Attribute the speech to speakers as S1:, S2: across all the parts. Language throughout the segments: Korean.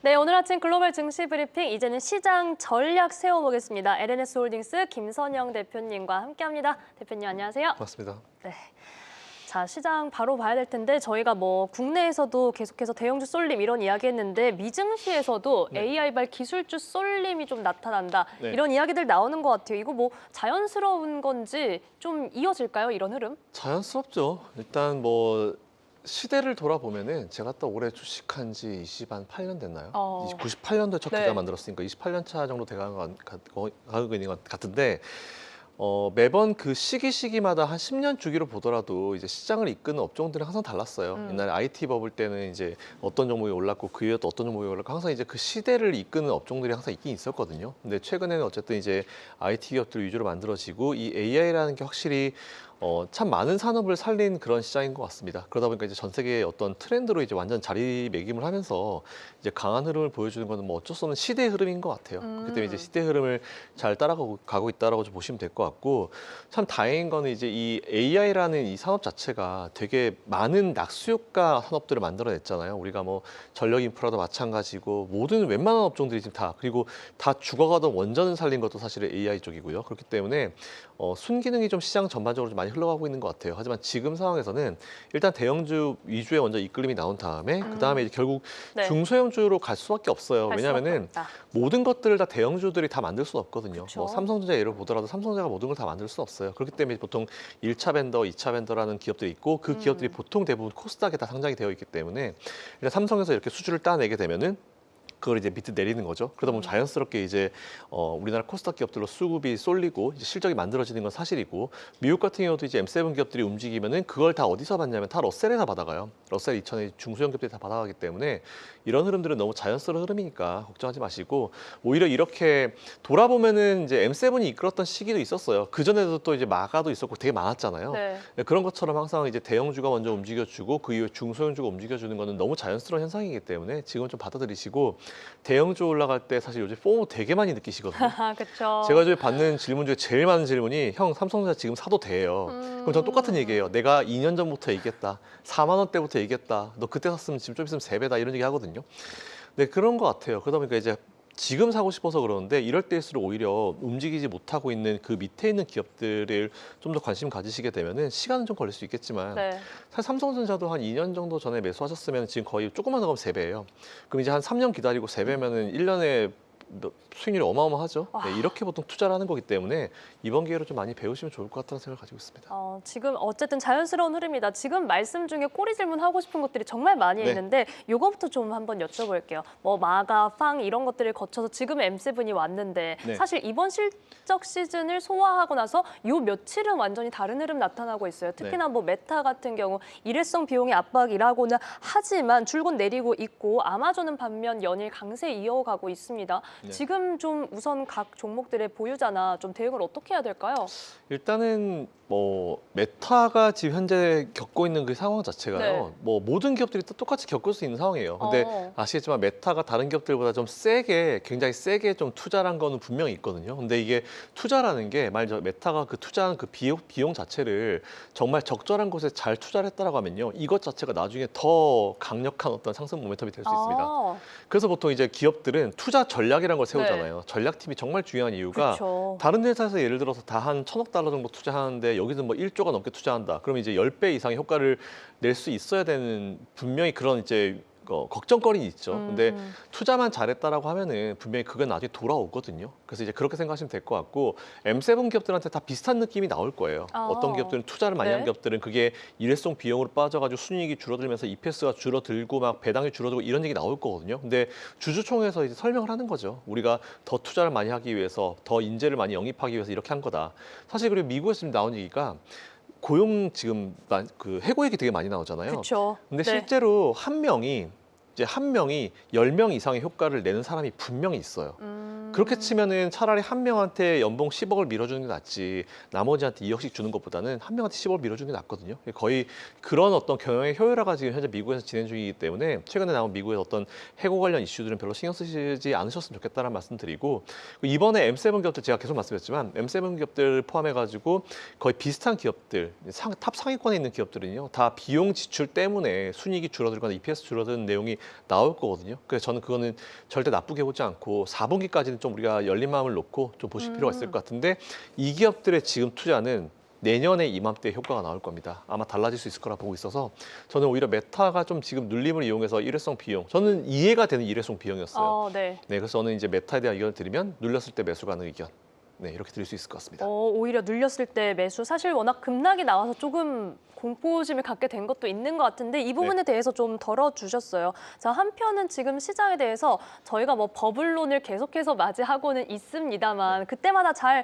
S1: 네, 오늘 아침 글로벌 증시 브리핑 이제는 시장 전략 세워보겠습니다. LNS홀딩스 김선영 대표님과 함께합니다. 대표님 안녕하세요.
S2: 맞습니다.
S1: 네. 자, 시장 바로 봐야 될 텐데 저희가 뭐 국내에서도 계속해서 대형주 쏠림 이런 이야기했는데 미증시에서도
S2: 네.
S1: AI발 기술주 쏠림이 좀 나타난다
S2: 네.
S1: 이런 이야기들 나오는 것 같아요. 이거 뭐 자연스러운 건지 좀 이어질까요? 이런 흐름?
S2: 자연스럽죠. 일단 뭐 시대를 돌아보면은 제가 또 올해 주식한 지 28년 됐나요? 98년도에 첫 계좌
S1: 네.
S2: 만들었으니까 28년 차 정도 돼가고 있는 것 같은데 매번 그 시기마다 한 10년 주기로 보더라도 이제 시장을 이끄는 업종들은 항상 달랐어요. 옛날에 IT 버블 때는 이제 어떤 종목이 올랐고 그 이후에 또 어떤 종목이 올랐고 항상 이제 그 시대를 이끄는 업종들이 항상 있긴 있었거든요. 근데 최근에는 어쨌든 이제 IT 기업들 위주로 만들어지고 이 AI라는 게 확실히 참 많은 산업을 살린 그런 시장인 것 같습니다. 그러다 보니까 이제 전 세계의 어떤 트렌드로 이제 완전 자리매김을 하면서 이제 강한 흐름을 보여주는 거는 뭐 어쩔 수 없는 시대의 흐름인 것 같아요. 그렇기 때문에 이제 시대 흐름을 잘 따라가고 있다라고 좀 보시면 될 것 같고 참 다행인 거는 이제 이 AI라는 이 산업 자체가 되게 많은 낙수효과 산업들을 만들어냈잖아요. 우리가 뭐 전력 인프라도 마찬가지고 모든 웬만한 업종들이 지금 다 그리고 다 죽어가던 원전을 살린 것도 사실은 AI 쪽이고요. 그렇기 때문에 순기능이 좀 시장 전반적으로 좀 많이 흘러가고 있는 것 같아요. 하지만 지금 상황에서는 일단 대형주 위주의 먼저 이끌림이 나온 다음에 그다음에 이제 결국
S1: 네.
S2: 중소형주로 갈 수밖에 없어요.
S1: 갈 수밖에
S2: 왜냐하면은
S1: 없다.
S2: 모든 것들을 다 대형주들이 다 만들 수는 없거든요.
S1: 그쵸.
S2: 뭐 삼성전자 예를 보더라도 삼성전자가 모든 걸 다 만들 수는 없어요. 그렇기 때문에 보통 1차 벤더, 2차 벤더라는 기업들이 있고 그 기업들이 보통 대부분 코스닥에 다 상장이 되어 있기 때문에 일단 삼성에서 이렇게 수주를 따내게 되면은 그걸 이제 밑에 내리는 거죠. 그러다 보면 자연스럽게 이제 우리나라 코스닥 기업들로 수급이 쏠리고 이제 실적이 만들어지는 건 사실이고 미국 같은 경우도 이제 M7 기업들이 움직이면은 그걸 다 어디서 받냐면 다 러셀에서 받아가요. 러셀 2000의 중소형 기업들이 다 받아가기 때문에 이런 흐름들은 너무 자연스러운 흐름이니까 걱정하지 마시고 오히려 이렇게 돌아보면은 이제 M7이 이끌었던 시기도 있었어요. 그 전에도 또 이제 마가도 있었고 되게 많았잖아요.
S1: 네.
S2: 그런 것처럼 항상 이제 대형주가 먼저 움직여주고 그 이후에 중소형주가 움직여주는 거는 너무 자연스러운 현상이기 때문에 지금은 좀 받아들이시고 대형주 올라갈 때 사실 요즘 포모 되게 많이 느끼시거든요.
S1: 그렇죠.
S2: 제가 요즘 받는 질문 중에 제일 많은 질문이 형 삼성전자 지금 사도 돼요. 그럼 전 똑같은 얘기예요. 내가 2년 전부터 얘기했다. 4만 원대부터 얘기했다. 너 그때 샀으면 지금 좀 있으면 3배다 이런 얘기 하거든요. 네, 그런 것 같아요. 그러다 보니까 이제 지금 사고 싶어서 그러는데 이럴 때일수록 오히려 움직이지 못하고 있는 그 밑에 있는 기업들을 좀 더 관심 가지시게 되면은 시간은 좀 걸릴 수 있겠지만
S1: 네.
S2: 사실 삼성전자도 한 2년 정도 전에 매수하셨으면 지금 거의 조금만 더 가면 3배예요. 그럼 이제 한 3년 기다리고 3배면은 1년에 수익률이 어마어마하죠. 네, 이렇게 보통 투자를 하는 거기 때문에 이번 기회로 좀 많이 배우시면 좋을 것 같다는 생각을 가지고 있습니다.
S1: 지금 어쨌든 자연스러운 흐름이다. 지금 말씀 중에 꼬리 질문하고 싶은 것들이 정말 많이
S2: 네.
S1: 있는데 이거부터 좀 한번 여쭤볼게요. 뭐 마가, 팡 이런 것들을 거쳐서 지금 M7이 왔는데
S2: 네.
S1: 사실 이번 실적 시즌을 소화하고 나서 요 며칠은 완전히 다른 흐름 나타나고 있어요. 특히나 뭐 메타 같은 경우 일회성 비용의 압박이라고는 하지만 줄곧 내리고 있고 아마존은 반면 연일 강세 이어가고 있습니다.
S2: 네.
S1: 지금 좀 우선 각 종목들의 보유자나 좀 대응을 어떻게 해야 될까요?
S2: 일단은 뭐 메타가 지금 현재 겪고 있는 그 상황 자체가요.
S1: 네.
S2: 뭐 모든 기업들이 또 똑같이 겪을 수 있는 상황이에요. 근데 아시겠지만 메타가 다른 기업들보다 좀 세게, 굉장히 세게 좀 투자한 거는 분명히 있거든요. 근데 이게 투자라는 게 만약 메타가 그 투자한 그 비용 자체를 정말 적절한 곳에 잘 투자를 했다라고 하면요. 이것 자체가 나중에 더 강력한 어떤 상승 모멘텀이 될 수 있습니다. 그래서 보통 이제 기업들은 투자 전략이라는 걸 세우잖아요. 전략팀이 정말 중요한 이유가
S1: 그렇죠.
S2: 다른 회사에서 예를 들어서 다 한 1,000억 달러 정도 투자하는데 여기서 뭐 1조가 넘게 투자한다. 그러면 이제 10배 이상의 효과를 낼 수 있어야 되는 분명히 그런 이제 걱정거리는 있죠. 근데 투자만 잘했다라고 하면은 분명히 그건 나중에 돌아오거든요. 그래서 이제 그렇게 생각하시면 될 것 같고 M7 기업들한테 다 비슷한 느낌이 나올 거예요. 어떤 기업들은 투자를 많이 한
S1: 네.
S2: 기업들은 그게 일회성 비용으로 빠져가지고 순이익이 줄어들면서 EPS가 줄어들고 막 배당이 줄어들고 이런 얘기 나올 거거든요. 근데 주주총회에서 이제 설명을 하는 거죠. 우리가 더 투자를 많이 하기 위해서 더 인재를 많이 영입하기 위해서 이렇게 한 거다. 사실 그리고 미국에서 지금 나온 얘기가 고용 지금 그 해고 얘기 되게 많이 나오잖아요.
S1: 그렇죠.
S2: 근데
S1: 네.
S2: 실제로 한 명이 10명 이상의 효과를 내는 사람이 분명히 있어요. 그렇게 치면은 차라리 한 명한테 연봉 10억을 밀어주는 게 낫지 나머지한테 2억씩 주는 것보다는 한 명한테 10억을 밀어주는 게 낫거든요. 거의 그런 어떤 경영의 효율화가 지금 현재 미국에서 진행 중이기 때문에 최근에 나온 미국의 어떤 해고 관련 이슈들은 별로 신경 쓰시지 않으셨으면 좋겠다는 말씀 드리고 이번에 M7 기업들 제가 계속 말씀드렸지만 M7 기업들 포함해가지고 거의 비슷한 기업들 탑 상위권에 있는 기업들은요 다 비용 지출 때문에 순이익이 줄어들거나 EPS 줄어드는 내용이 나올 거거든요. 그래서 저는 그거는 절대 나쁘게 보지 않고 4분기까지는 좀 우리가 열린 마음을 놓고 좀 보실 필요가 있을 것 같은데 이 기업들의 지금 투자는 내년에 이맘때 효과가 나올 겁니다. 아마 달라질 수 있을 거라 보고 있어서 저는 오히려 메타가 좀 지금 눌림을 이용해서 일회성 비용, 저는 이해가 되는 일회성 비용이었어요.
S1: 네.
S2: 네, 그래서 저는 이제 메타에 대한 의견을 드리면 눌렸을 때 매수 가능 의견. 네, 이렇게 드릴 수 있을 것 같습니다.
S1: 오히려 눌렸을 때 매수. 사실 워낙 급락이 나와서 조금 공포심을 갖게 된 것도 있는 것 같은데 이 부분에 대해서 좀 덜어주셨어요. 자, 한편은 지금 시장에 대해서 저희가 뭐 버블론을 계속해서 맞이하고는 있습니다만 그때마다 잘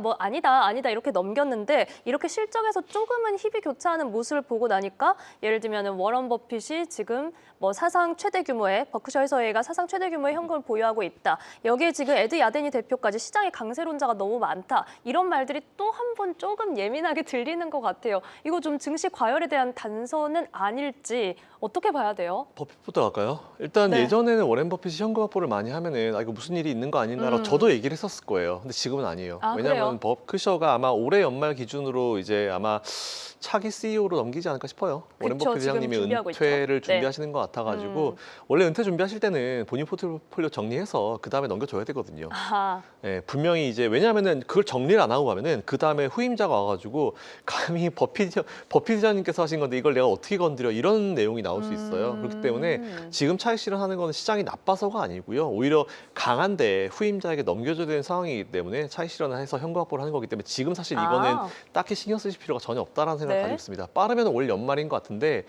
S1: 뭐 아니다 이렇게 넘겼는데 이렇게 실적에서 조금은 희비 교차하는 모습을 보고 나니까 예를 들면 워런 버핏이 지금 뭐 사상 최대 규모의 버크셔 해서웨이가 사상 최대 규모의 현금을 보유하고 있다. 여기에 지금 에드 야데니 대표까지 시장의 강세론자가 너무 많다. 이런 말들이 또 한 번 조금 예민하게 들리는 것 같아요. 이거 좀 증시 과열에 대한 단서는 아닐지 어떻게 봐야 돼요?
S2: 버핏부터 갈까요? 일단
S1: 네.
S2: 예전에는 워렌 버핏이 현금 확보를 많이 하면은 이거 무슨 일이 있는 거 아닌가라고 저도 얘기를 했었을 거예요. 근데 지금은 아니에요. 왜냐하면
S1: 그래요?
S2: 버크셔가 아마 올해 연말 기준으로 이제 아마 차기 CEO로 넘기지 않을까 싶어요. 워렌
S1: 그쵸,
S2: 버핏
S1: 지금
S2: 회장님이
S1: 준비하고
S2: 은퇴를
S1: 있죠. 네.
S2: 준비하시는 것 같아가지고 원래 은퇴 준비하실 때는 본인 포트폴리오 정리해서 그 다음에 넘겨줘야 되거든요.
S1: 아하.
S2: 네, 분명히 이제 왜냐하면은 그걸 정리를 안 하고 가면은 그 다음에 후임자가 와가지고 감히 버핏 회장님께서 하신 건데 이걸 내가 어떻게 건드려 이런 내용이 나올 수 있어요. 그렇기 때문에 지금 차익 실현하는 거는 시장이 나빠서가 아니고요. 오히려 강한데 후임자에게 넘겨줘야 되는 상황이기 때문에 차익 실현을 해서 현금 확보를 하는 거기 때문에 지금 사실 이거는 딱히 신경 쓰실 필요가 전혀 없다라는 생각을 가지고 있습니다. 빠르면 올 연말인 것 같은데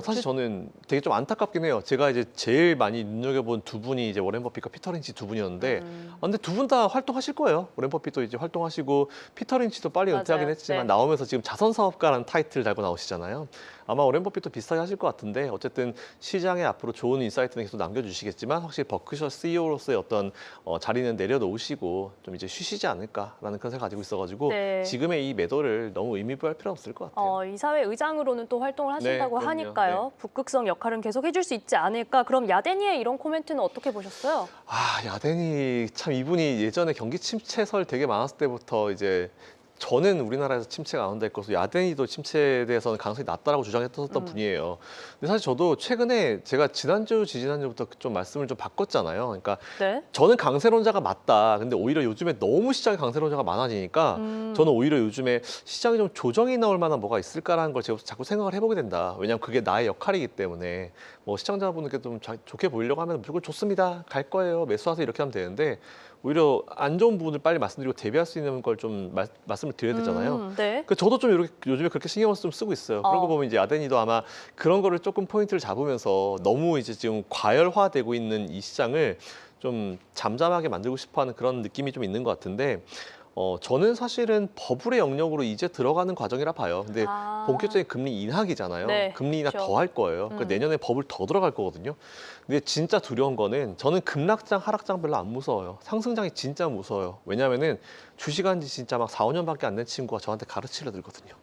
S2: 사실 저는 되게 좀 안타깝긴 해요. 제가 이제 제일 많이 눈여겨본 두 분이 이제 워렌 버핏과 피터 린치 두 분이었는데 근데 두 분 다 활동하실 거예요. 워렌 버핏도 이제 활동하시고 피터 린치도 빨리 은퇴하긴 했지만 나오면서 지금 자선 사업가라는 타이틀을 달고 나오시잖아요. 아마 워렌 버핏도 비슷하게 하실 것 같은데 어쨌든 시장에 앞으로 좋은 인사이트는 계속 남겨주시겠지만 확실히 버크셔 CEO로서의 어떤 자리는 내려놓으시고 좀 이제 쉬시지 않을까라는 그런 생각 가지고 있어가지고 지금의 이 매도를 너무 의미부여할 필요 없을 것 같아요.
S1: 이사회 의장으로는 또 활동을 하신다고
S2: 네,
S1: 하니까요. 북극성 역할은 계속 해줄 수 있지 않을까. 그럼 야데니의 이런 코멘트는 어떻게 보셨어요?
S2: 야데니 참 이분이 예전에 경기 침체설 되게 많았을 때부터 이제 저는 우리나라에서 침체가 안 온다 했고 야데니도 침체에 대해서는 가능성이 낮다라고 주장했던 분이에요. 근데 사실 저도 최근에 제가 지지난주부터 좀 말씀을 좀 바꿨잖아요. 그러니까 저는 강세론자가 맞다. 근데 오히려 요즘에 너무 시장에 강세론자가 많아지니까 저는 오히려 요즘에 시장에 좀 조정이 나올 만한 뭐가 있을까라는 걸 제가 자꾸 생각을 해보게 된다. 왜냐하면 그게 나의 역할이기 때문에 뭐 시청자분들께 좀 좋게 보이려고 하면 무조건 좋습니다. 갈 거예요. 매수하세요. 이렇게 하면 되는데 오히려 안 좋은 부분을 빨리 말씀드리고 대비할 수 있는 걸 좀 말씀을 드려야 되잖아요. 그러니까 저도 좀 이렇게 요즘에 그렇게 신경을 좀 쓰고 있어요. 그런 거 보면 이제 야데니도 아마 그런 거를 조금 포인트를 잡으면서 너무 이제 지금 과열화되고 있는 이 시장을 좀 잠잠하게 만들고 싶어하는 그런 느낌이 좀 있는 것 같은데 저는 사실은 버블의 영역으로 이제 들어가는 과정이라 봐요. 근데 본격적인 금리 인하기잖아요. 금리 인하 더 할 거예요. 내년에 버블 더 들어갈 거거든요. 근데 진짜 두려운 거는 저는 급락장, 하락장 별로 안 무서워요. 상승장이 진짜 무서워요. 왜냐하면은 주식한 지 진짜 막 4, 5년밖에 안 된 친구가 저한테 가르치려 들거든요.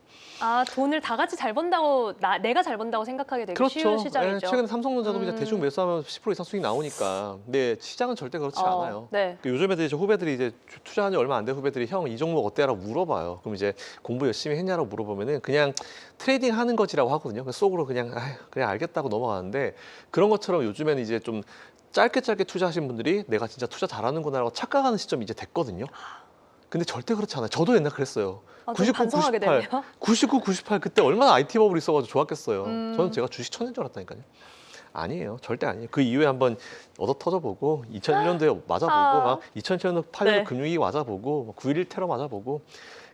S1: 돈을 다 같이 잘 번다고 내가 잘 번다고 생각하게 되기 쉬운 시장이죠.
S2: 최근에 삼성전자도 그냥 대충 매수하면 10% 이상 수익 나오니까. 근데 시장은 절대 그렇지 않아요. 요즘 애들 이제 후배들이 이제 투자한 지 얼마 안 된 후배들이 형 이 종목 어때라고 물어봐요. 그럼 이제 공부 열심히 했냐라고 물어보면은 그냥 트레이딩 하는 거지라고 하거든요. 속으로 그냥 알겠다고 넘어가는데 그런 것처럼 요즘에는 이제 좀 짧게 투자하신 분들이 내가 진짜 투자 잘하는구나라고 착각하는 시점이 이제 됐거든요. 근데 절대 그렇지 않아요. 저도 옛날 그랬어요. 99, 98 그때 얼마나 IT 버블이 있어가지고 좋았겠어요. 저는 제가 주식 천인 줄 알았다니까요. 아니에요. 절대 아니에요. 그 이후에 한번 얻어 터져보고 2001년도에 맞아보고 막 2007년도 8년도 금융위기 맞아보고 9.11 테러 맞아보고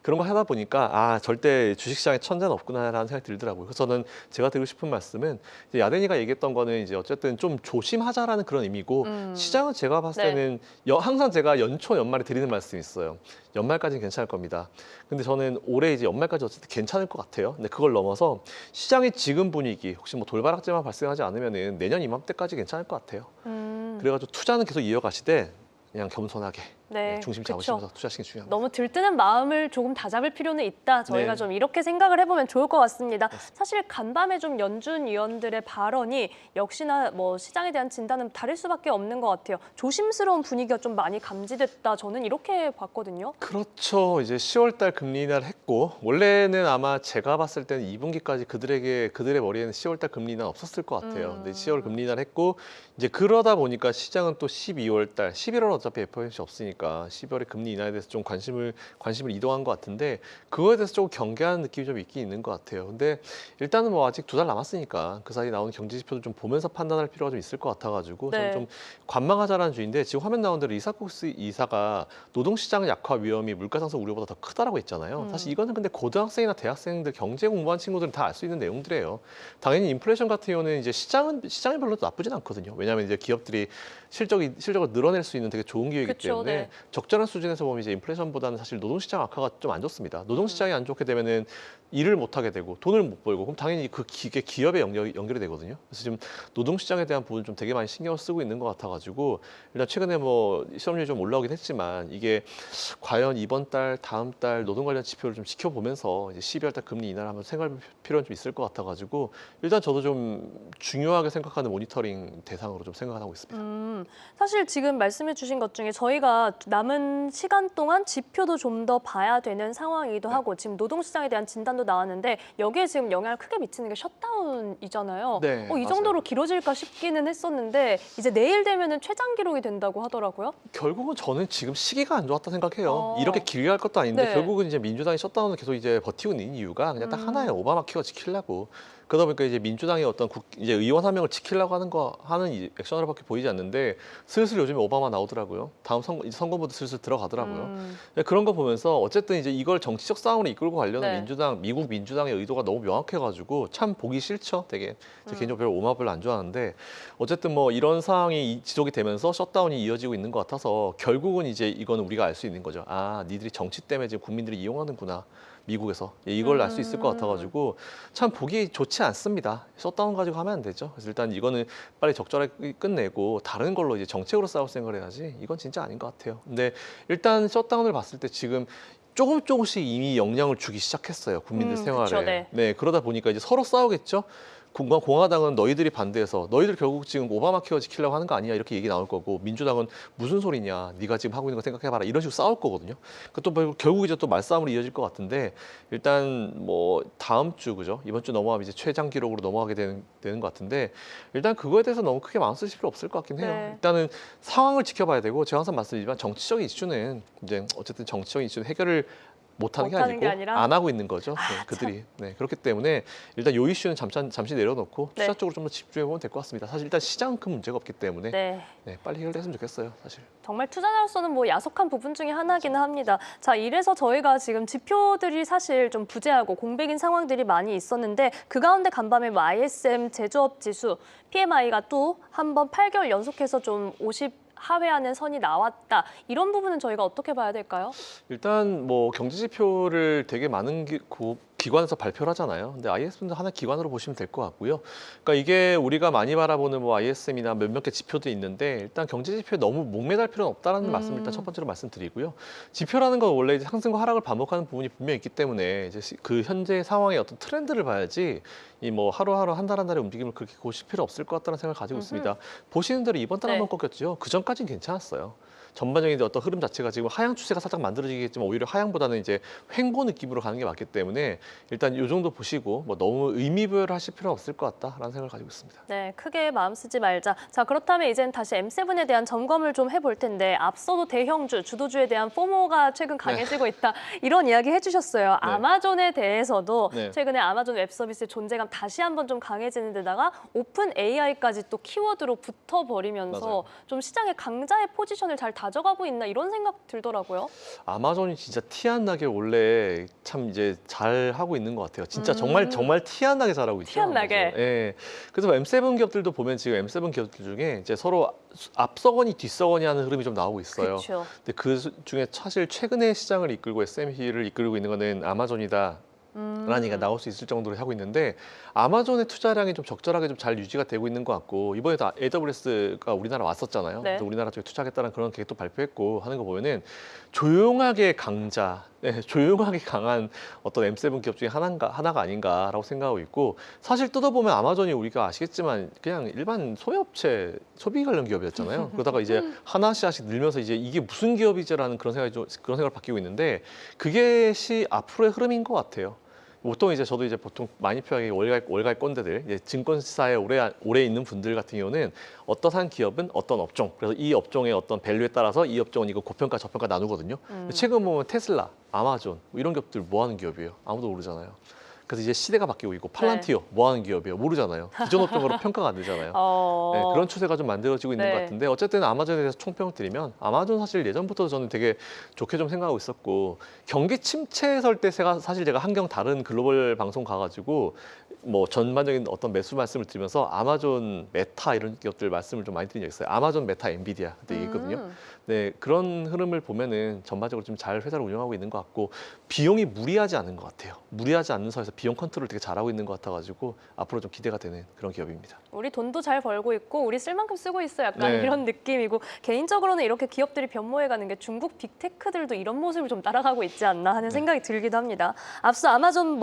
S2: 그런 거 하다 보니까 절대 주식시장에 천재는 없구나라는 생각이 들더라고요. 그래서 저는 제가 드리고 싶은 말씀은 이제 야데니가 얘기했던 거는 이제 어쨌든 좀 조심하자라는 그런 의미고 시장은 제가 봤을 때는 항상 제가 연초 연말에 드리는 말씀이 있어요. 연말까지는 괜찮을 겁니다. 근데 저는 올해 이제 연말까지 어쨌든 괜찮을 것 같아요. 근데 그걸 넘어서 시장의 지금 분위기 혹시 뭐 돌바락제만 발생하지 않으면은 내년 이맘때까지 괜찮을 것 같아요. 그래가지고 투자는 계속 이어가시되 그냥 겸손하게
S1: 네,
S2: 중심
S1: 그쵸.
S2: 잡으시면서 투자하시는 게 중요합니다.
S1: 너무 들뜨는 마음을 조금 다잡을 필요는 있다. 저희가
S2: 네.
S1: 좀 이렇게 생각을 해보면 좋을 것 같습니다. 사실 간밤에 좀 연준 위원들의 발언이 역시나 뭐 시장에 대한 진단은 다를 수밖에 없는 것 같아요. 조심스러운 분위기가 좀 많이 감지됐다. 저는 이렇게 봤거든요.
S2: 그렇죠. 이제 10월 달 금리 인하를 했고 원래는 아마 제가 봤을 때는 2분기까지 그들의 머리에는 10월 달 금리 인하 없었을 것 같아요. 근데 10월 금리 인하를 했고 이제 그러다 보니까 시장은 또 12월 달, 11월 어차피 FOMC 없으니까 12월에 금리 인하에 대해서 좀 관심을 이동한 것 같은데 그거에 대해서 조금 경계하는 느낌이 좀 있긴 있는 것 같아요. 근데 일단은 뭐 아직 2달 남았으니까 그 사이 나오는 경제 지표도 좀 보면서 판단할 필요가 좀 있을 것 같아가지고 저는
S1: 네.
S2: 좀 관망하자라는 주의인데 지금 화면 나온 대로 이사코스 이사가 노동시장 약화 위험이 물가 상승 우려보다 더 크다라고 했잖아요. 사실 이거는 근데 고등학생이나 대학생들 경제 공부한 친구들은 다 알 수 있는 내용들이에요. 당연히 인플레이션 같은 경우는 이제 시장이 별로 나쁘진 않거든요. 왜냐하면 이제 기업들이 실적을 늘어낼 수 있는 되게 좋은 기회이기
S1: 그쵸,
S2: 때문에
S1: 네.
S2: 적절한 수준에서 보면 이제 인플레이션보다는 사실 노동시장 악화가 좀 안 좋습니다. 노동시장이 안 좋게 되면은 일을 못 하게 되고 돈을 못 벌고 그럼 당연히 그게 기업에 연결이 되거든요. 그래서 지금 노동시장에 대한 부분 좀 되게 많이 신경을 쓰고 있는 것 같아가지고 일단 최근에 뭐 실업률이 좀 올라오긴 했지만 이게 과연 이번 달, 다음 달 노동 관련 지표를 좀 지켜보면서 이제 12월 달 금리 인하를 한번 생각할 필요는 좀 있을 것 같아가지고 일단 저도 좀 중요하게 생각하는 모니터링 대상으로 좀 생각하고 있습니다.
S1: 사실 지금 말씀해 주신 것 중에 저희가 남은 시간 동안 지표도 좀 더 봐야 되는 상황이기도 하고 지금 노동시장에 대한 진단도 나왔는데 여기에 지금 영향을 크게 미치는 게 셧다운이잖아요.
S2: 네,
S1: 이
S2: 맞아요.
S1: 정도로 길어질까 싶기는 했었는데 이제 내일 되면은 최장 기록이 된다고 하더라고요.
S2: 결국은 저는 지금 시기가 안 좋았다 생각해요.
S1: 어.
S2: 이렇게 길게 할 것도 아닌데
S1: 네.
S2: 결국은 이제 민주당이 셧다운을 계속 이제 버티고 있는 이유가 그냥 딱 하나예요. 오바마 케어 지키려고. 그러다 보니까 이제 민주당의 어떤 이제 의원 한 명을 지키려고 하는 이 액션으로밖에 보이지 않는데 슬슬 요즘에 오바마 나오더라고요. 다음 선거부터 슬슬 들어가더라고요. 그런 거 보면서 어쨌든 이제 이걸 정치적 싸움으로 이끌고 가려는
S1: 네.
S2: 미국 민주당의 의도가 너무 명확해가지고 참 보기 싫죠. 되게 제 개인적으로 별로 오바마 별로 안 좋아하는데 어쨌든 뭐 이런 상황이 지속이 되면서 셧다운이 이어지고 있는 것 같아서 결국은 이제 이거는 우리가 알 수 있는 거죠. 아, 니들이 정치 때문에 지금 국민들이 이용하는구나. 미국에서 이걸 알 수 있을 것 같아가지고 참 보기 좋지 않습니다. 셧다운 가지고 하면 안 되죠. 그래서 일단 이거는 빨리 적절하게 끝내고 다른 걸로 이제 정책으로 싸울 생각을 해야지 이건 진짜 아닌 것 같아요. 근데 일단 셧다운을 봤을 때 지금 조금씩 이미 영향을 주기 시작했어요. 국민들 생활에.
S1: 그쵸, 네.
S2: 네, 그러다 보니까 이제 서로 싸우겠죠. 공화당은 너희들이 반대해서 너희들 결국 지금 오바마 케어 지키려고 하는 거 아니야 이렇게 얘기 나올 거고 민주당은 무슨 소리냐 네가 지금 하고 있는 거 생각해봐라 이런 식으로 싸울 거거든요. 또 결국 이제 또 말싸움으로 이어질 것 같은데 일단 뭐 다음 주 그죠 이번 주 넘어가면 이제 최장 기록으로 넘어가게 되는 것 같은데 일단 그거에 대해서 너무 크게 마음 쓰실 필요 없을 것 같긴 해요.
S1: 네.
S2: 일단은 상황을 지켜봐야 되고 제가 항상 말씀드리지만 정치적인 이슈는 이제 어쨌든 정치적인 이슈는 해결을 못하는 게
S1: 못하는 게
S2: 아니고
S1: 아니라?
S2: 안 하고 있는 거죠. 네, 그들이. 네, 그렇기 때문에 일단 요 이슈는 잠시 내려놓고
S1: 네.
S2: 투자 쪽으로 좀 더 집중해 보면 될 것 같습니다. 사실 일단 시장은 큰 문제가 없기 때문에
S1: 네.
S2: 네, 빨리 해결됐으면 좋겠어요. 사실.
S1: 정말 투자자로서는 뭐 야속한 부분 중에 하나기는 합니다. 자, 이래서 저희가 지금 지표들이 사실 좀 부재하고 공백인 상황들이 많이 있었는데 그 가운데 간밤에 뭐 ISM 제조업 지수 PMI가 또 한 번 8개월 연속해서 좀 50 하회하는 선이 나왔다. 이런 부분은 저희가 어떻게 봐야 될까요?
S2: 일단 뭐 경제 지표를 되게 많은 기관에서 발표를 하잖아요. 근데 ISM도 하나 기관으로 보시면 될 것 같고요. 그러니까 이게 우리가 많이 바라보는 뭐 ISM이나 몇몇 개 지표들이 있는데 일단 경제 지표에 너무 목매달 필요는 없다라는 말씀을 일단 첫 번째로 말씀드리고요. 지표라는 건 원래 이제 상승과 하락을 반복하는 부분이 분명히 있기 때문에 이제 그 현재 상황의 어떤 트렌드를 봐야지 이 뭐 하루하루 한 달 한 달의 움직임을 그렇게 보실 필요 없을 것 같다는 생각을 가지고 있습니다. 보시는 대로 이번 달
S1: 네.
S2: 한번 꺾였죠. 그 전까지는 괜찮았어요. 전반적인 어떤 흐름 자체가 지금 하향 추세가 살짝 만들어지겠지만 오히려 하향보다는 이제 횡보 느낌으로 가는 게 맞기 때문에 일단 이 정도 보시고 뭐 너무 의미부여를 하실 필요는 없을 것 같다라는 생각을 가지고 있습니다.
S1: 네, 크게 마음 쓰지 말자. 자, 그렇다면 이젠 다시 M7에 대한 점검을 좀 해볼 텐데 앞서도 대형주, 주도주에 대한 포모가 최근 강해지고 있다. 이런 이야기 해주셨어요. 아마존에 대해서도
S2: 네.
S1: 최근에 아마존 웹 서비스의 존재감 다시 한번 좀 강해지는 데다가 오픈 AI까지 또 키워드로 붙어버리면서
S2: 맞아요.
S1: 좀 시장의 강자의 포지션을 잘 다져가고 있나 이런 생각 들더라고요.
S2: 아마존이 진짜 티 안 나게 원래 참 이제 잘 하고 있는 것 같아요. 진짜 정말 티 안 나게 잘하고 있죠.
S1: 티 안 나게.
S2: 아마존. 예. 그래서 M7 기업들도 보면 지금 M7 기업들 중에 이제 서로 앞서거니 뒤서거니 하는 흐름이 좀 나오고 있어요.
S1: 그렇죠.
S2: 근데 그 중에 사실 최근에 시장을 이끌고 S&P를 이끌고 있는 거는 아마존이다. 라는 얘기가 나올 수 있을 정도로 하고 있는데 아마존의 투자량이 좀 적절하게 좀 잘 유지가 되고 있는 것 같고 이번에도 AWS가 우리나라 왔었잖아요.
S1: 네.
S2: 그래서 우리나라 쪽에 투자하겠다는 그런 계획도 발표했고 하는 거 보면은 조용하게 강자, 조용하게 강한 어떤 M7 기업 중에 하나가 아닌가라고 생각하고 있고 사실 뜯어보면 아마존이 우리가 아시겠지만 그냥 일반 소매업체, 소비 관련 기업이었잖아요. 그러다가 이제 하나씩 늘면서 이제 이게 무슨 기업이지라는 그런 생각을 바뀌고 있는데 그게 앞으로의 흐름인 것 같아요. 보통 이제 저도 이제 보통 많이 표현하기 월갈 꼰대들, 이제 증권사에 오래 있는 분들 같은 경우는 어떠한 기업은 어떤 업종, 그래서 이 업종의 어떤 밸류에 따라서 이 업종은 이거 고평가, 저평가 나누거든요. 최근 보면 테슬라, 아마존 뭐 이런 기업들 뭐 하는 기업이에요? 아무도 모르잖아요. 그래서 이제 시대가 바뀌고 있고 팔란티오 뭐 하는 기업이에요? 모르잖아요. 기존 업종으로 평가가 안 되잖아요. 네, 그런 추세가 좀 만들어지고 있는 것 같은데 어쨌든 아마존에 대해서 총평을 드리면 아마존 사실 예전부터 저는 되게 좋게 좀 생각하고 있었고 경기 침체설 때 사실 제가 한경 다른 글로벌 방송 가가지고 뭐 전반적인 어떤 매수 말씀을 드리면서 아마존, 메타 이런 기업들 말씀을 좀 많이 드린 적 있어요. 아마존, 메타, 엔비디아 그때 얘기했거든요. 네, 그런 흐름을 보면은 전반적으로 좀 잘 회사를 운영하고 있는 것 같고 비용이 무리하지 않은 것 같아요. 무리하지 않는 선에서 비용 컨트롤 되게 잘하고 있는 것 같아가지고 앞으로 좀 기대가 되는 그런 기업입니다.
S1: 우리 돈도 잘 벌고 있고 우리 쓸 만큼 쓰고 있어 약간
S2: 네.
S1: 이런 느낌이고 개인적으로는 이렇게 기업들이 변모해가는 게 중국 빅테크들도 이런 모습을 좀 따라가고 있지 않나 하는 생각이 들기도 합니다. 앞서 아마존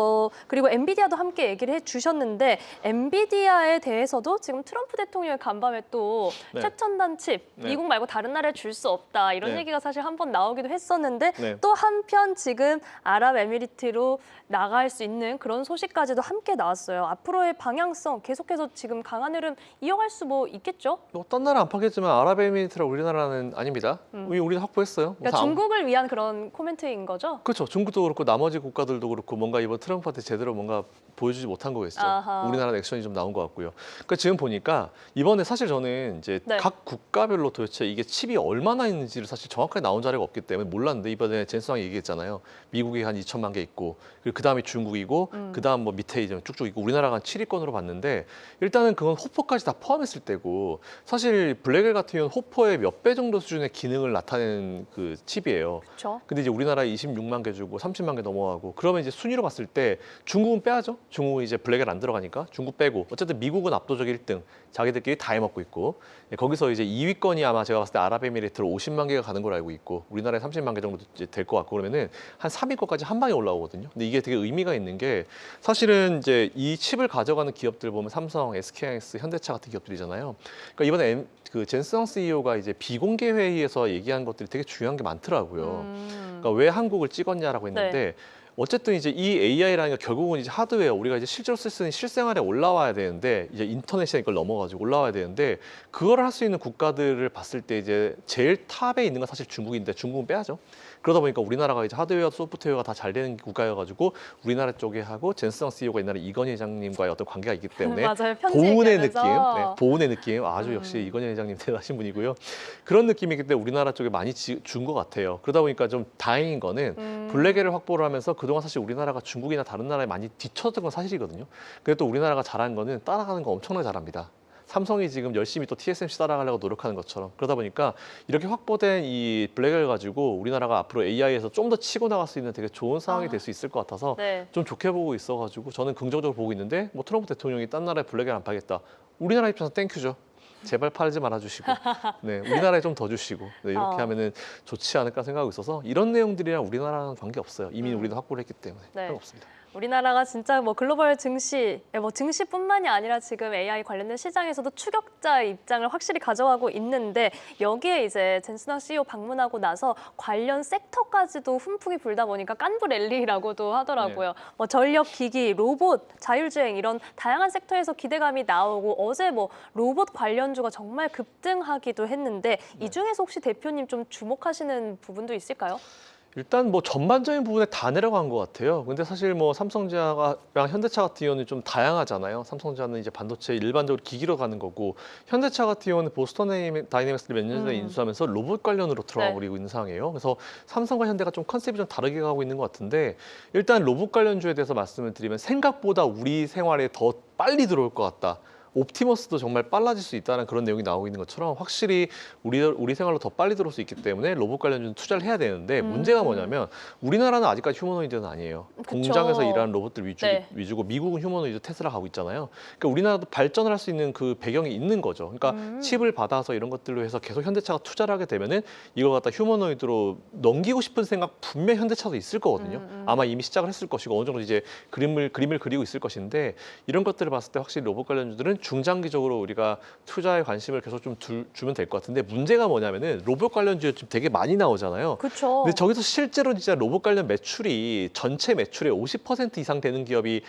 S1: 그리고 엔비디아도 함께 얘기를 해주셨는데 엔비디아에 대해서도 지금 트럼프 대통령의 간밤에 또
S2: 네.
S1: 최첨단 칩
S2: 네.
S1: 미국 말고 다른 나라에 줄 수 없다 이런
S2: 네.
S1: 얘기가 사실 한번 나오기도 했었는데
S2: 네.
S1: 또 한편 지금 아랍에미리트로 나갈 수 있는 그런 소식까지도 함께 나왔어요. 앞으로의 방향성 계속해서 지금 강한 흐름 이어갈 수 있겠죠?
S2: 어떤 나라 안 파겠지만 아랍에미리트랑 우리나라는 아닙니다. 우리는 확보했어요.
S1: 그러니까 중국을 위한 그런 코멘트인 거죠?
S2: 그렇죠. 중국도 그렇고 나머지 국가들도 그렇고 뭔가 이번 트럼프한테 제대로 뭔가 보여주지 못한 거겠죠.
S1: 아하.
S2: 우리나라 액션이 좀 나온 것 같고요. 그러니까 지금 보니까 이번에 사실 저는 이제
S1: 네.
S2: 각 국가별로 도대체 이게 칩이 얼마나 있는지를 사실 정확하게 나온 자료가 없기 때문에 몰랐는데 이번에 젠스왕이 얘기했잖아요. 미국이 한 2천만 개 있고 그리고 그다음에 중국이고 그다음 뭐 밑에 이제 쭉쭉 있고 우리나라가 한 7위권으로 봤는데 일단은 그건 호퍼까지 다 포함했을 때고 사실 블랙엘 같은 경우는 호퍼의 몇 배 정도 수준의 기능을 나타내는 그 칩이에요.
S1: 그렇죠.
S2: 근데 이제 우리나라에 26만 개 주고 30만 개 넘어가고 그러면 이제 순위로 봤을 때 중국은 빼야죠. 중국은 이제 블랙엘 안 들어가니까 중국 빼고 어쨌든 미국은 압도적 1등 자기들끼리 다 해먹고 있고 거기서 이제 2위권이 아마 제가 봤을 때 아랍에미리트로 50만 개가 가는 걸로 알고 있고 우리나라에 30만 개 정도 될 것 같고 그러면은 한 3위권까지 한 방에 올라오거든요. 근데 이게 되게 의미가 있는 게 사실은 이제 이 칩을 가져가는 기업들 보면 삼성, SK하이닉스, 현대차 같은 기업들이잖아요. 그러니까 이번에 그 젠스왕 CEO가 이제 비공개 회의에서 얘기한 것들이 되게 중요한 게 많더라고요. 그러니까 왜 한국을 찍었냐라고 했는데 어쨌든 이제 이 AI라는 게 결국은 이제 하드웨어 우리가 이제 실제로 쓸 수 있는 실생활에 올라와야 되는데 이제 인터넷에 이걸 넘어가지고 올라와야 되는데 그걸 할 수 있는 국가들을 봤을 때 이제 제일 탑에 있는 건 사실 중국인데 중국은 빼야죠. 그러다 보니까 우리나라가 이제 하드웨어, 소프트웨어가 다 잘 되는 국가여가지고 우리나라 쪽에 하고 젠스왕 CEO가 옛날에 이건희 회장님과의 어떤 관계가 있기 때문에
S1: 맞아요. 편지
S2: 보은의 느낌,
S1: 얘기하면서.
S2: 보은의 느낌 아주 역시 이건희 회장님 대단하신 분이고요. 그런 느낌이기 때문에 우리나라 쪽에 많이 준 것 같아요. 그러다 보니까 좀 다행인 거는 블랙엘을 확보를 하면서 그동안 사실 우리나라가 중국이나 다른 나라에 많이 뒤쳐졌던 건 사실이거든요. 근데 또 우리나라가 잘한 거는 따라가는 거 엄청나게 잘합니다. 삼성이 지금 열심히 또 TSMC 따라가려고 노력하는 것처럼 그러다 보니까 이렇게 확보된 이 블랙을 가지고 우리나라가 앞으로 AI에서 좀 더 치고 나갈 수 있는 되게 좋은 상황이 될 수 있을 것 같아서
S1: 네.
S2: 좀 좋게 보고 있어가지고 저는 긍정적으로 보고 있는데 뭐 트럼프 대통령이 딴 나라에 블랙을 안 팔겠다. 우리나라 입장에서 땡큐죠. 제발 팔지 말아주시고, 네 우리나라에 좀 더 주시고 네, 이렇게 하면은 좋지 않을까 생각하고 있어서 이런 내용들이랑 우리나라랑 관계 없어요. 이미 우리도 확보를 했기 때문에
S1: 네.
S2: 상관없습니다.
S1: 우리나라가 진짜 글로벌 증시, 증시뿐만이 아니라 지금 AI 관련된 시장에서도 추격자의 입장을 확실히 가져가고 있는데 여기에 이제 젠스왕 CEO 방문하고 나서 관련 섹터까지도 훈풍이 불다 보니까 깐부 랠리라고도 하더라고요. 전력 기기, 로봇, 자율주행 이런 다양한 섹터에서 기대감이 나오고 어제 로봇 관련주가 정말 급등하기도 했는데 이 중에서 혹시 대표님 좀 주목하시는 부분도 있을까요?
S2: 일단 전반적인 부분에 다 내려간 것 같아요. 근데 사실 삼성전자랑 현대차 같은 경우는 좀 다양하잖아요. 삼성전자는 이제 반도체 일반적으로 기기로 가는 거고 현대차 같은 경우는 보스턴 다이내믹스를 몇 년 전에 인수하면서 로봇 관련으로 들어가 버리고 있는 상황이에요. 그래서 삼성과 현대가 좀 컨셉이 좀 다르게 가고 있는 것 같은데 일단 로봇 관련주에 대해서 말씀을 드리면 생각보다 우리 생활에 더 빨리 들어올 것 같다. 옵티머스도 정말 빨라질 수 있다는 그런 내용이 나오고 있는 것처럼 확실히 우리 생활로 더 빨리 들어올 수 있기 때문에 로봇 관련주는 투자를 해야 되는데 문제가 뭐냐면 우리나라는 아직까지 휴머노이드는 아니에요.
S1: 그쵸.
S2: 공장에서 일하는 로봇들
S1: 네.
S2: 위주고 미국은 휴머노이드 테슬라 가고 있잖아요. 그러니까 우리나라도 발전을 할 수 있는 그 배경이 있는 거죠. 그러니까 칩을 받아서 이런 것들로 해서 계속 현대차가 투자를 하게 되면은 이걸 갖다 휴머노이드로 넘기고 싶은 생각 분명 현대차도 있을 거거든요. 아마 이미 시작을 했을 것이고 어느 정도 이제 그림을 그리고 있을 것인데 이런 것들을 봤을 때 확실히 로봇 관련주들은 중장기적으로 우리가 투자에 관심을 계속 좀 주면 될 것 같은데 문제가 뭐냐면은 로봇 관련주에 좀 되게 많이 나오잖아요.
S1: 그렇죠.
S2: 근데 저기서 실제로 진짜 로봇 관련 매출이 전체 매출의 50% 이상 되는 기업이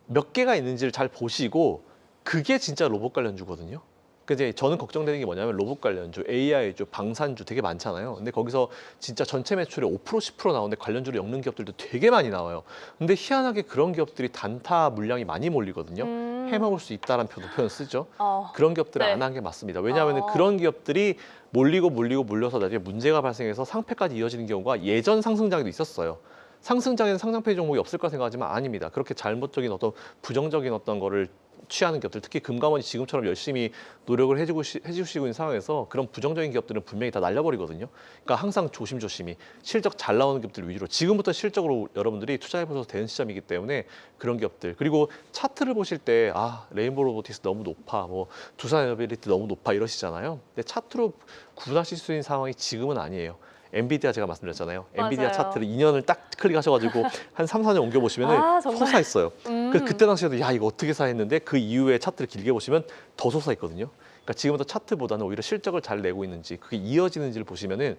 S2: 몇 개가 있는지를 잘 보시고 그게 진짜 로봇 관련주거든요. 근데 저는 걱정되는 게 뭐냐면 로봇 관련주, AI주, 방산주 되게 많잖아요. 근데 거기서 진짜 전체 매출의 5% 10% 나오는데 관련주를 엮는 기업들도 되게 많이 나와요. 근데 희한하게 그런 기업들이 단타 물량이 많이 몰리거든요. 해먹을 수 있다는 표현 쓰죠. 그런 기업들은
S1: 네.
S2: 안 한 게 맞습니다. 왜냐하면
S1: 어.
S2: 그런 기업들이 몰려서 나중에 문제가 발생해서 상폐까지 이어지는 경우가 예전 상승장에도 있었어요. 상승장에는 상장폐 종목이 없을 까 생각하지만 아닙니다. 그렇게 잘못적인 어떤 부정적인 어떤 거를 취하는 기업들, 특히 금감원이 지금처럼 열심히 노력을 해주시고 있는 상황에서 그런 부정적인 기업들은 분명히 다 날려버리거든요. 그러니까 항상 조심조심히 실적 잘 나오는 기업들 위주로 지금부터 실적으로 여러분들이 투자해보셔도 되는 시점이기 때문에 그런 기업들. 그리고 차트를 보실 때 레인보우 로보틱스 너무 높아, 뭐 두산에너빌리티 너무 높아 이러시잖아요. 근데 차트로 구분하실 수 있는 상황이 지금은 아니에요. 엔비디아 제가 말씀드렸잖아요. 엔비디아
S1: 맞아요.
S2: 차트를 2년을 딱 클릭하셔가지고 한 3, 4년 옮겨보시면
S1: 정말.
S2: 솟아있어요. 그래서 그때 당시에도 야 이거 어떻게 사 했는데 그 이후에 차트를 길게 보시면 더 솟아있거든요. 그러니까 지금부터 차트보다는 오히려 실적을 잘 내고 있는지 그게 이어지는지를 보시면은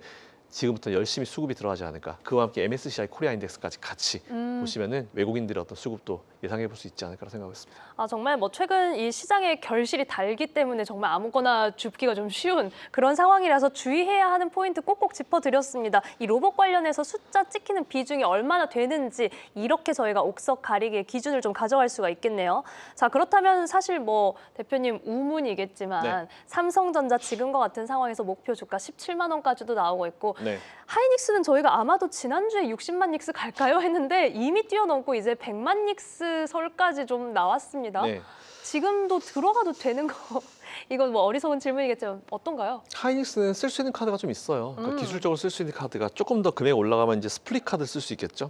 S2: 지금부터 열심히 수급이 들어가지 않을까. 그와 함께 MSCI 코리아 인덱스까지 같이 보시면은 외국인들의 어떤 수급도 예상해 볼 수 있지 않을까라고 생각했습니다.
S1: 정말 뭐 최근 이 시장의 결실이 달기 때문에 정말 아무거나 줍기가 좀 쉬운 그런 상황이라서 주의해야 하는 포인트 꼭꼭 짚어드렸습니다. 이 로봇 관련해서 숫자 찍히는 비중이 얼마나 되는지 이렇게 저희가 옥석 가리기의 기준을 좀 가져갈 수가 있겠네요. 자, 그렇다면 사실 뭐 대표님 우문이겠지만
S2: 네.
S1: 삼성전자 지금과 같은 상황에서 목표 주가 17만 원까지도 나오고 있고
S2: 네.
S1: 하이닉스는 저희가 아마도 지난주에 60만 닉스 갈까요? 했는데 이미 뛰어넘고 이제 100만 닉스 설까지 좀 나왔습니다.
S2: 네.
S1: 지금도 들어가도 되는 거 이건 뭐 어리석은 질문이겠지만 어떤가요?
S2: 하이닉스는 쓸 수 있는 카드가 좀 있어요. 그러니까 기술적으로 쓸 수 있는 카드가 조금 더 금액이 올라가면 이제 스플릿 카드 쓸 수 있겠죠.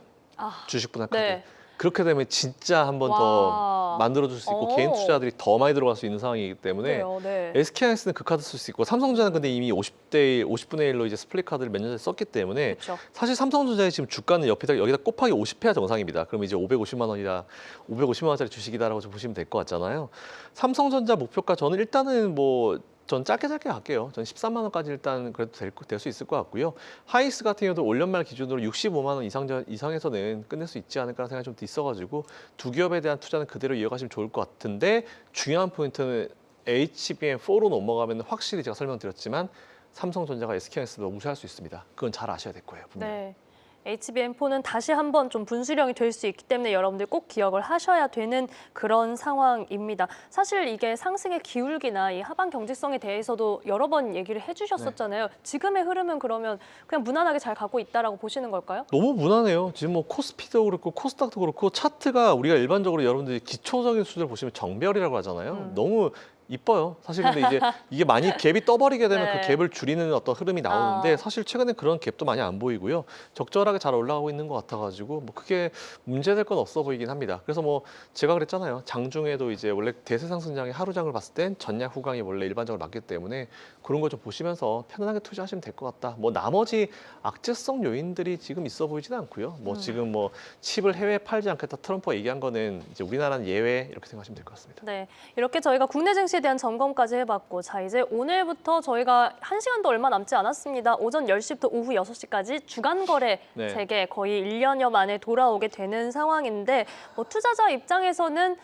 S2: 주식 분할 카드.
S1: 네.
S2: 그렇게 되면 진짜 한 번 더 만들어줄 수 있고 개인 투자들이 더 많이 들어갈 수 있는 상황이기 때문에
S1: 그래요, 네.
S2: SK하이닉스는 그 카드 쓸 수 있고 삼성전자는 근데 이미 50분의 1로 이제 스플릿 카드를 몇 년 전에 썼기 때문에
S1: 그렇죠.
S2: 사실 삼성전자의 지금 주가는 여기다 곱하기 50해야 정상입니다. 그러면 이제 550만 원이라 550만 원짜리 주식이다라고 좀 보시면 될 것 같잖아요. 삼성전자 목표가 저는 일단은 전 짧게 갈게요. 전 13만 원까지 일단 그래도 될 수 있을 것 같고요. 하이닉스 같은 경우도 올 연말 기준으로 65만 원 이상에서는 끝낼 수 있지 않을까라는 생각이 좀 있어가지고 두 기업에 대한 투자는 그대로 이어가시면 좋을 것 같은데 중요한 포인트는 HBM4로 넘어가면 확실히 제가 설명드렸지만 삼성전자가 SK하이닉스보다 우세할 수 있습니다. 그건 잘 아셔야 될 거예요. 분명히.
S1: 네. HBM4는 다시 한번 좀 분수령이 될 수 있기 때문에 여러분들 꼭 기억을 하셔야 되는 그런 상황입니다. 사실 이게 상승의 기울기나 이 하방 경직성에 대해서도 여러 번 얘기를 해주셨었잖아요. 지금의 흐름은 그러면 그냥 무난하게 잘 가고 있다라고 보시는 걸까요?
S2: 너무 무난해요. 지금 뭐 코스피도 그렇고 코스닥도 그렇고 차트가 우리가 일반적으로 여러분들이 기초적인 수준을 보시면 정별이라고 하잖아요. 너무 이뻐요. 사실 근데 이제 이게 많이 갭이 떠버리게 되면
S1: 네.
S2: 그 갭을 줄이는 어떤 흐름이 나오는데 사실 최근에 그런 갭도 많이 안 보이고요. 적절하게 잘 올라가고 있는 것 같아가지고 뭐 크게 문제될 건 없어 보이긴 합니다. 그래서 뭐 제가 그랬잖아요. 장중에도 이제 원래 대세 상승장의 하루장을 봤을 땐 전략 후강이 원래 일반적으로 맞기 때문에 그런 거 좀 보시면서 편안하게 투자하시면 될 것 같다. 뭐 나머지 악재성 요인들이 지금 있어 보이지는 않고요. 뭐 지금 뭐 칩을 해외에 팔지 않겠다 트럼프가 얘기한 거는 이제 우리나라는 예외 이렇게 생각하시면 될 것 같습니다.
S1: 네, 이렇게 저희가 국내 증시에 대한 점검까지 해봤고 자 이제 오늘부터 저희가 1시간도 얼마 남지 않았습니다. 오전 10시부터 오후 6시까지 주간 거래
S2: 네.
S1: 재개 거의 1년여 만에 돌아오게 되는 상황인데 뭐 투자자 입장에서는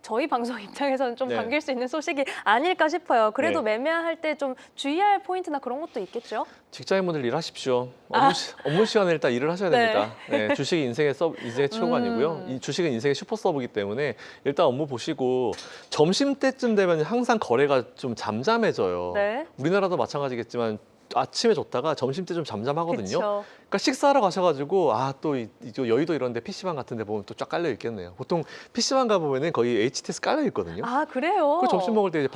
S1: 저희 방송 입장에서는 좀
S2: 네.
S1: 반길 수 있는 소식이 아닐까 싶어요. 그래도
S2: 네.
S1: 매매할 때 좀 주의할 포인트나 그런 것도 있겠죠?
S2: 직장인분들 일하십시오. 업무 시간에 일단 일을 하셔야
S1: 네.
S2: 됩니다. 네, 주식이 인생의 최고가 아니고요. 이 주식은 인생의 슈퍼 서브이기 때문에 일단 업무 보시고 점심 때쯤 되면 항상 거래가 좀 잠잠해져요.
S1: 네.
S2: 우리나라도 마찬가지겠지만 아침에 줬다가 점심 때 좀 잠잠하거든요.
S1: 그쵸.
S2: 그러니까 그러니까 식사하러 가셔가지고 또 여의도 이런데 PC방 같은데 보면 또 쫙 깔려 있겠네요. 보통 PC방 가 보면은 거의 HTS 깔려 있거든요.
S1: 아, 그래요?
S2: 그 점심 먹을 때 이제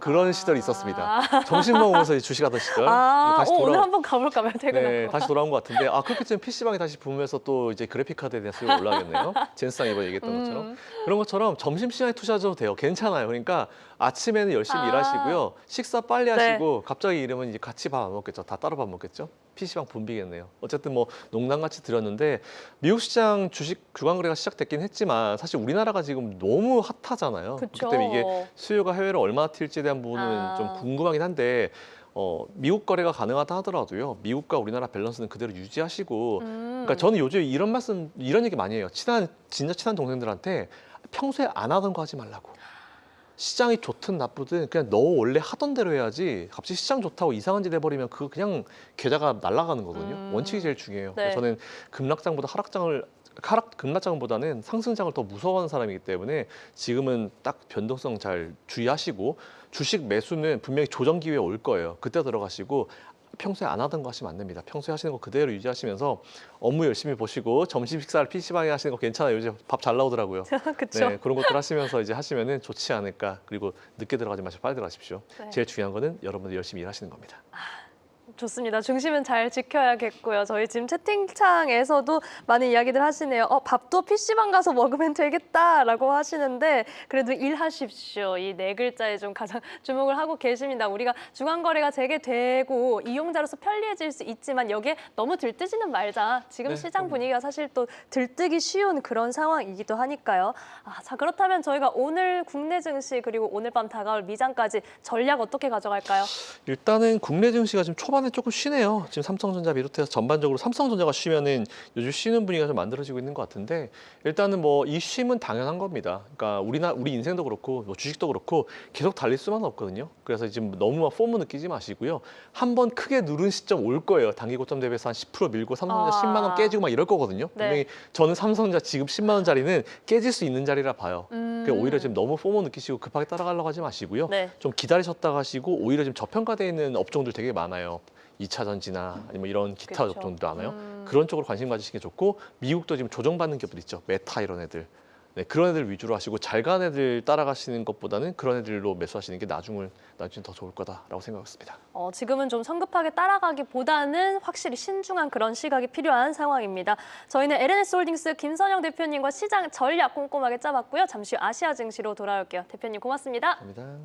S2: 그런 시절이 있었습니다. 점심 먹으면서 이제 주식하던 시절. 다시
S1: 오늘 한번 가볼까요? 퇴근하고.
S2: 네, 다시 돌아온 것 같은데 그렇게 되면 PC방이 다시 붐면서 또 이제 그래픽 카드에 대한 수요가 올라가겠네요. 젠스상 이번에 얘기했던 것처럼. 그런 것처럼 점심시간에 투자하셔도 돼요. 괜찮아요. 그러니까 아침에는 열심히 일하시고요. 식사 빨리 하시고 갑자기 이러면 이제 같이 밥 안 먹겠죠. 다 따로 밥 먹겠죠. PC방 붐비겠네요. 어쨌든 뭐 농담같이 드렸는데 미국 시장 주식 주간 거래가 시작됐긴 했지만 사실 우리나라가 지금 너무 핫하잖아요.
S1: 그쵸.
S2: 그렇기 때문에 이게 수요가 해외로 얼마나 튈지에 대한 부분은 좀 궁금하긴 한데 미국 거래가 가능하다 하더라도요. 미국과 우리나라 밸런스는 그대로 유지하시고 그러니까 저는 요즘 이런 얘기 많이 해요. 진짜 친한 동생들한테 평소에 안 하던 거 하지 말라고. 시장이 좋든 나쁘든 그냥 너 원래 하던 대로 해야지 갑자기 시장 좋다고 이상한 짓 해버리면 그냥 계좌가 날아가는 거거든요. 원칙이 제일 중요해요.
S1: 네.
S2: 저는 급락장보다는 상승장을 더 무서워하는 사람이기 때문에 지금은 딱 변동성 잘 주의하시고 주식 매수는 분명히 조정 기회에 올 거예요. 그때 들어가시고 평소에 안 하던 거 하시면 안 됩니다. 평소에 하시는 거 그대로 유지하시면서 업무 열심히 보시고 점심 식사를 PC방에 하시는 거 괜찮아요. 요즘 밥 잘 나오더라고요.
S1: 그렇죠.
S2: 네, 그런 것들 하시면서 이제 하시면은 좋지 않을까. 그리고 늦게 들어가지 마시고 빨리 들어가십시오.
S1: 네.
S2: 제일 중요한 거는 여러분들 열심히 일하시는 겁니다.
S1: 좋습니다. 중심은 잘 지켜야겠고요. 저희 지금 채팅창에서도 많은 이야기들 하시네요. 밥도 PC방 가서 먹으면 되겠다라고 하시는데 그래도 일하십시오. 이 네 글자에 좀 가장 주목을 하고 계십니다. 우리가 중앙거래가 재개되고 이용자로서 편리해질 수 있지만 여기에 너무 들뜨지는 말자. 지금
S2: 네,
S1: 시장
S2: 그럼요.
S1: 분위기가 사실 또 들뜨기 쉬운 그런 상황이기도 하니까요. 자, 그렇다면 저희가 오늘 국내 증시 그리고 오늘 밤 다가올 미장까지 전략 어떻게 가져갈까요?
S2: 일단은 국내 증시가 지금 초반에 조금 쉬네요. 지금 삼성전자 비롯해서 전반적으로 삼성전자가 쉬면은 요즘 쉬는 분위기가 좀 만들어지고 있는 것 같은데 일단은 뭐 이 쉼은 당연한 겁니다. 그러니까 우리 인생도 그렇고 뭐 주식도 그렇고 계속 달릴 수만은 없거든요. 그래서 지금 너무 막 포무 느끼지 마시고요. 한번 크게 누른 시점 올 거예요. 단기 고점 대비해서 한 10% 밀고 삼성전자 10만 원 깨지고 막 이럴 거거든요.
S1: 네.
S2: 분명히 저는 삼성전자 지금 10만 원짜리는 깨질 수 있는 자리라 봐요. 그러니까 오히려 지금 너무 포모 느끼시고 급하게 따라가려고 하지 마시고요.
S1: 네.
S2: 좀 기다리셨다 가시고 오히려 지금 저평가되어 있는 업종들 되게 많아요. 2차 전지나 아니면 이런 기타
S1: 그쵸.
S2: 업종도 많아요. 그런 쪽으로 관심 가지시는 게 좋고 미국도 지금 조정받는 기업들 있죠. 메타 이런 애들. 네, 그런 애들 위주로 하시고 잘 가는 애들 따라가시는 것보다는 그런 애들로 매수하시는 게 나중에 더 좋을 거다라고 생각했습니다.
S1: 지금은 좀 성급하게 따라가기보다는 확실히 신중한 그런 시각이 필요한 상황입니다. 저희는 LNS홀딩스 김선영 대표님과 시장 전략 꼼꼼하게 짜봤고요. 잠시 후 아시아 증시로 돌아올게요. 대표님 고맙습니다.
S2: 감사합니다.